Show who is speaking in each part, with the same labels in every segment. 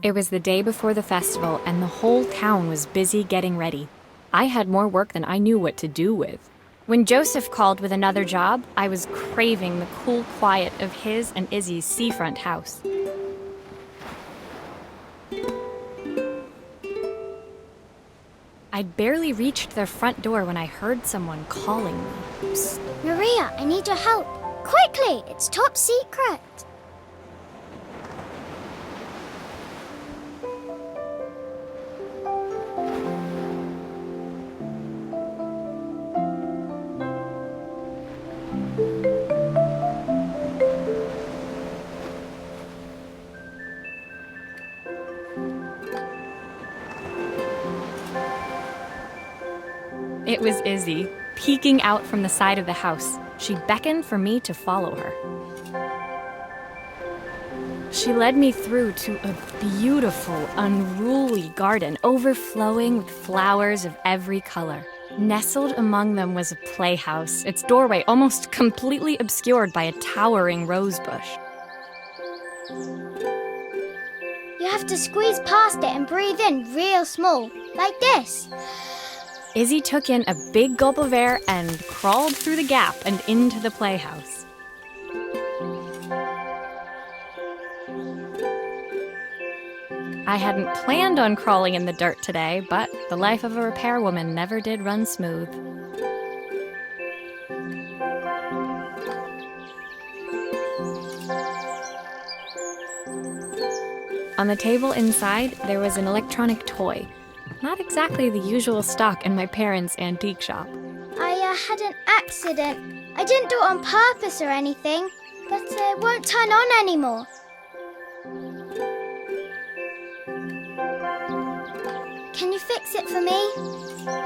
Speaker 1: It was the day before the festival, and the whole town was busy getting ready. I had more work than I knew what to do with. When Joseph called with another job, I was craving the cool quiet of his and Izzy's seafront house. I'd barely reached their front door when I heard someone calling me.
Speaker 2: Psst, Maria, I need your help. Quickly, it's top secret.
Speaker 1: It was Izzy, peeking out from the side of the house. She beckoned for me to follow her. She led me through to a beautiful, unruly garden overflowing with flowers of every color. Nestled among them was a playhouse, its doorway almost completely obscured by a towering rose bush.
Speaker 2: You have to squeeze past it and breathe in real small, like this.
Speaker 1: Izzy took in a big gulp of air and crawled through the gap and into the playhouse. I hadn't planned on crawling in the dirt today, but the life of a repairwoman never did run smooth. On the table inside, there was an electronic toy. Not exactly the usual stock in my parents' antique shop.
Speaker 2: I had an accident. I didn't do it on purpose or anything, but it won't turn on anymore. Can you fix it for me?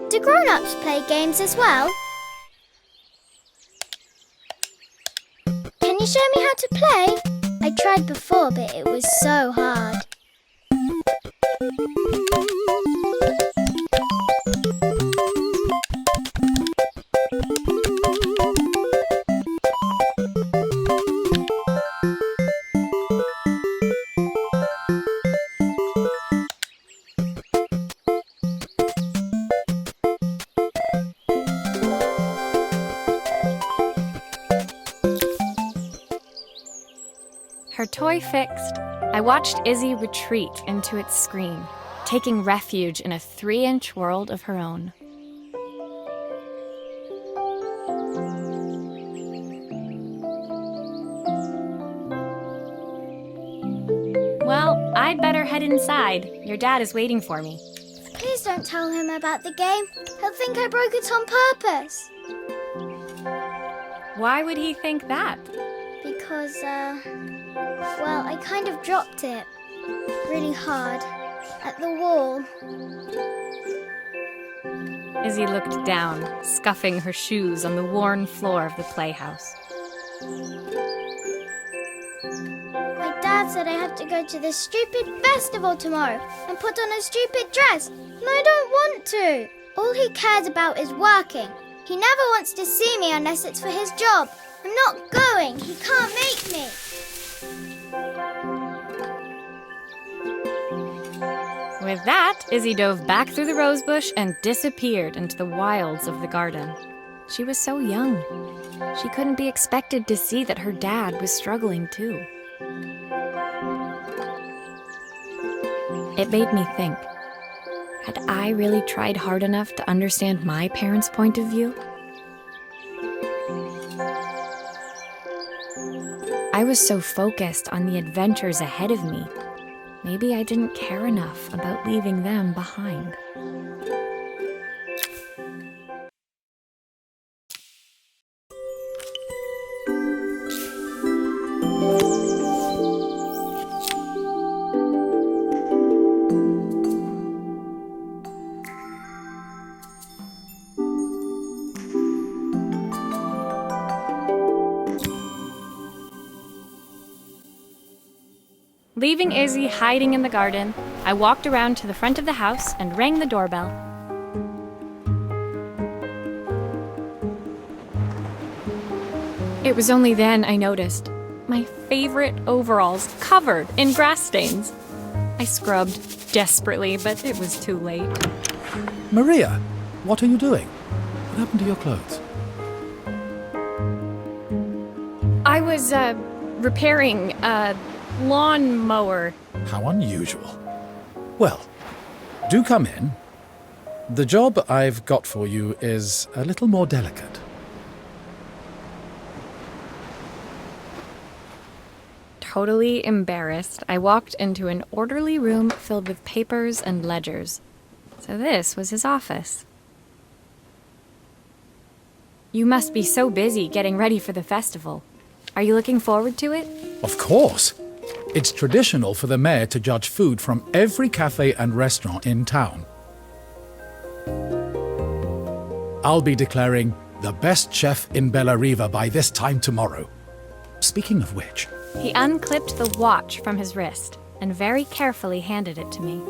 Speaker 2: Do grown-ups play games as well? Can you show me how to play? I tried before, but it was so hard.
Speaker 1: Her toy fixed, I watched Izzy retreat into its screen, taking refuge in a 3-inch world of her own. Well, I'd better head inside. Your dad is waiting for me.
Speaker 2: Please don't tell him about the game. He'll think I broke it on purpose.
Speaker 1: Why would he think that?
Speaker 2: Because, well, I kind of dropped it really hard at the wall.
Speaker 1: Izzy looked down, scuffing her shoes on the worn floor of the playhouse.
Speaker 2: My dad said I have to go to this stupid festival tomorrow and put on a stupid dress, and I don't want to. All he cares about is working. He never wants to see me unless it's for his job. I'm not going. He can't make me.
Speaker 1: With that, Izzy dove back through the rosebush and disappeared into the wilds of the garden. She was so young. She couldn't be expected to see that her dad was struggling too. It made me think, had I really tried hard enough to understand my parents' point of view? I was so focused on the adventures ahead of me. Maybe I didn't care enough about leaving them behind. Leaving Izzy hiding in the garden, I walked around to the front of the house and rang the doorbell. It was only then I noticed my favorite overalls covered in grass stains. I scrubbed desperately, but it was too late.
Speaker 3: Maria, what are you doing? What happened to your clothes?
Speaker 1: I was, repairing a lawnmower.
Speaker 3: How unusual. Well, do come in. The job I've got for you is a little more delicate.
Speaker 1: Totally embarrassed, I walked into an orderly room filled with papers and ledgers. So this was his office. You must be so busy getting ready for the festival. Are you looking forward to it?
Speaker 3: Of course. It's traditional for the mayor to judge food from every cafe and restaurant in town. I'll be declaring the best chef in Bellariva by this time tomorrow. Speaking of which...
Speaker 1: He unclipped the watch from his wrist and very carefully handed it to me.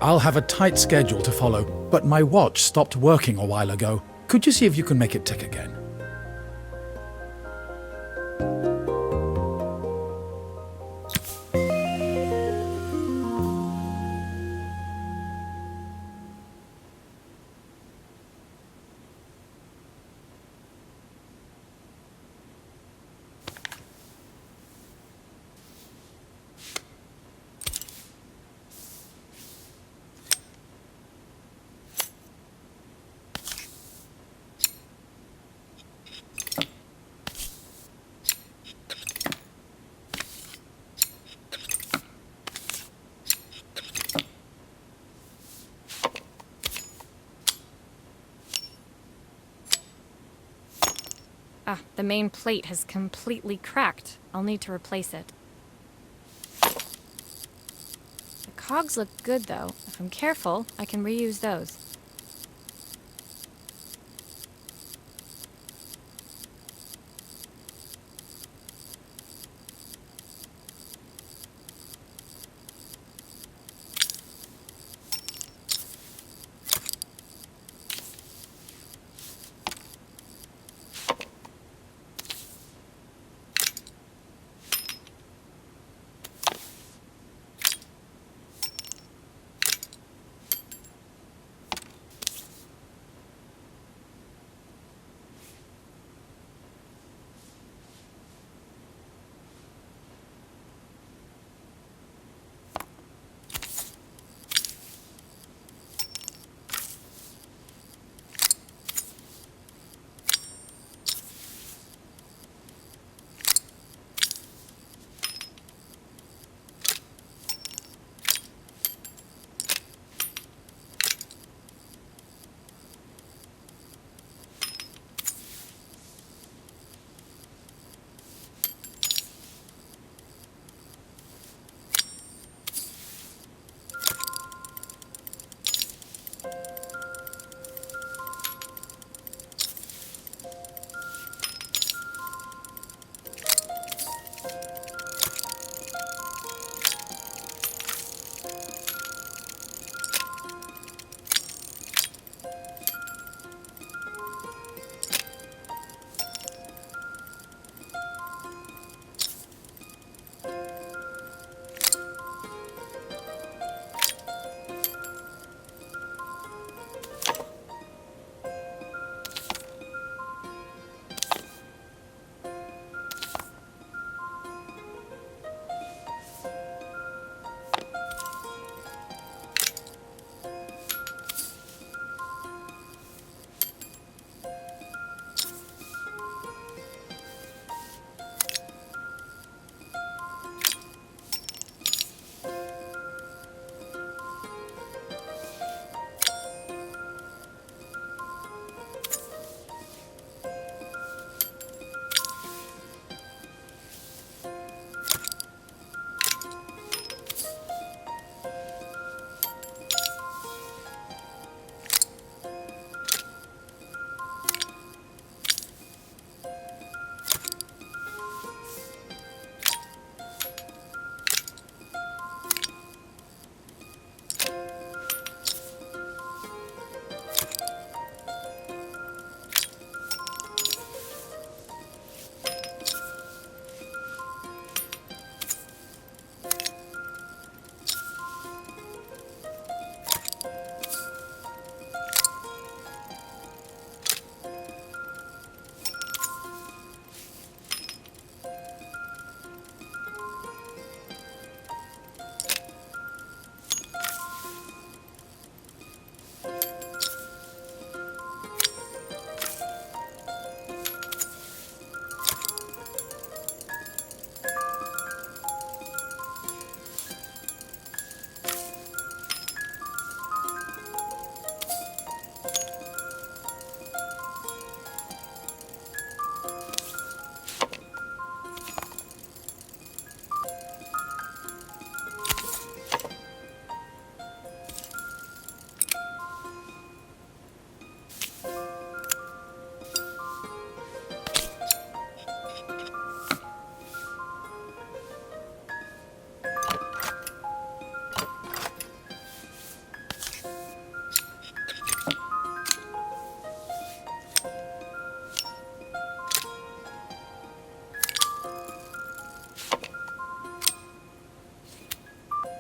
Speaker 3: I'll have a tight schedule to follow, but my watch stopped working a while ago. Could you see if you can make it tick again?
Speaker 1: The main plate has completely cracked. I'll need to replace it. The cogs look good, though. If I'm careful, I can reuse those.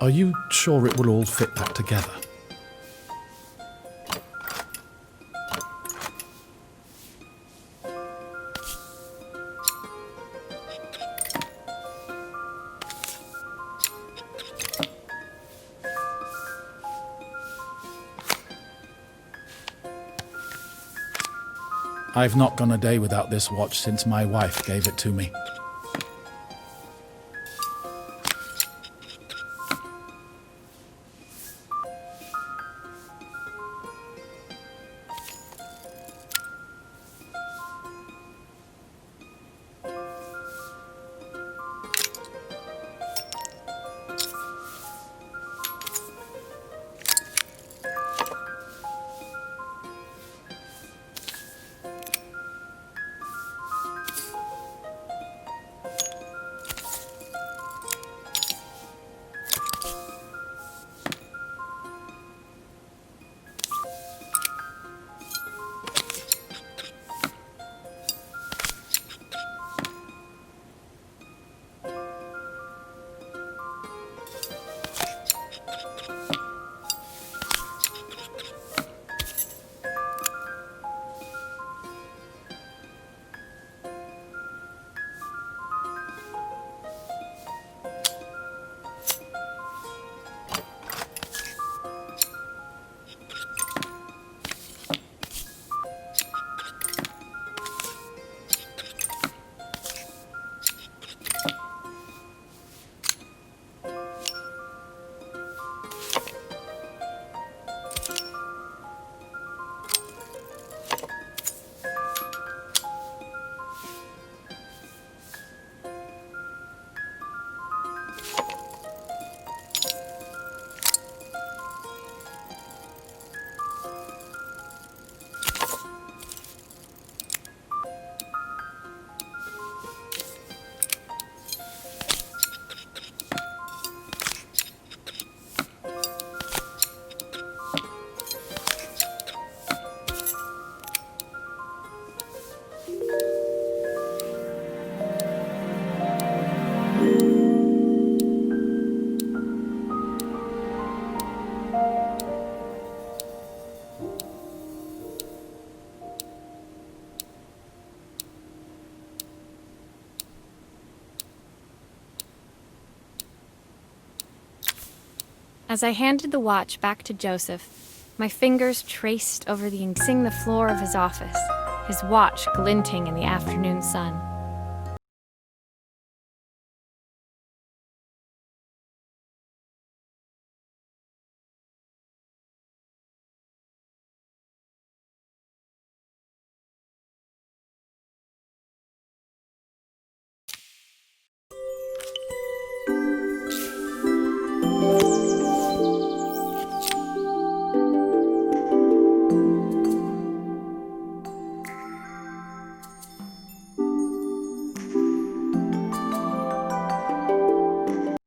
Speaker 3: Are you sure it will all fit back together? I've not gone a day without this watch since my wife gave it to me.
Speaker 1: As I handed the watch back to Joseph, my fingers traced over the floor of his office, his watch glinting in the afternoon sun.